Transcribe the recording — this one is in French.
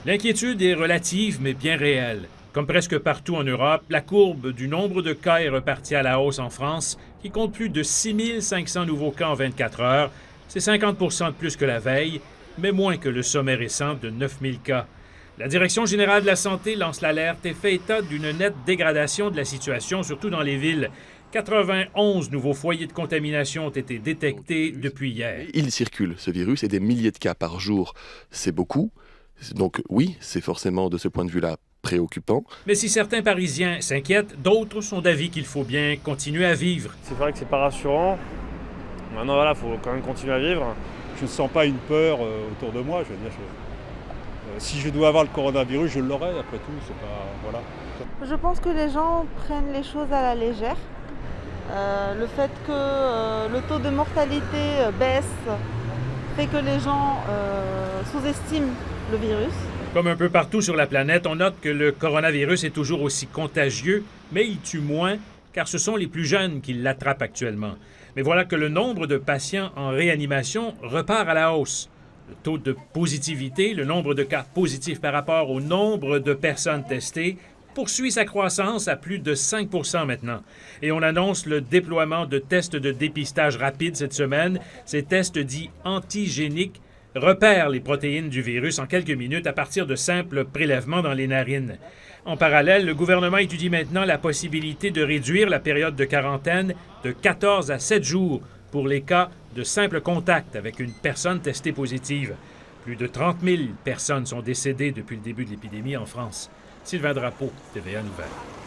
L'inquiétude est relative mais bien réelle. Comme presque partout en Europe, la courbe du nombre de cas est repartie à la hausse en France, qui compte plus de 6500 nouveaux cas en 24 heures. C'est 50 de plus que la veille, mais moins que le sommet récent de 9000 cas. La Direction générale de la santé lance l'alerte et fait état d'une nette dégradation de la situation, surtout dans les villes. 91 nouveaux foyers de contamination ont été détectés depuis hier. Il circule, ce virus, et des milliers de cas par jour, c'est beaucoup. Donc oui, c'est forcément de ce point de vue-là préoccupant. Mais si certains Parisiens s'inquiètent, d'autres sont d'avis qu'il faut bien continuer à vivre. C'est vrai que c'est pas rassurant. Maintenant, voilà, il faut quand même continuer à vivre. Je ne sens pas une peur autour de moi. Je veux dire, si je dois avoir le coronavirus, je l'aurai. Après tout, c'est pas... Voilà. Je pense que les gens prennent les choses à la légère. Le fait que le taux de mortalité baisse fait que les gens sous-estiment le virus. Comme un peu partout sur la planète, on note que le coronavirus est toujours aussi contagieux, mais il tue moins, car ce sont les plus jeunes qui l'attrapent actuellement. Mais voilà que le nombre de patients en réanimation repart à la hausse. Le taux de positivité, le nombre de cas positifs par rapport au nombre de personnes testées, poursuit sa croissance à plus de 5 maintenant. Et on annonce le déploiement de tests de dépistage rapide cette semaine. Ces tests dits antigéniques repèrent les protéines du virus en quelques minutes à partir de simples prélèvements dans les narines. En parallèle, le gouvernement étudie maintenant la possibilité de réduire la période de quarantaine de 14 à 7 jours pour les cas de simple contact avec une personne testée positive. Plus de 30 000 personnes sont décédées depuis le début de l'épidémie en France. Sylvain Drapeau, TVA Nouvelles.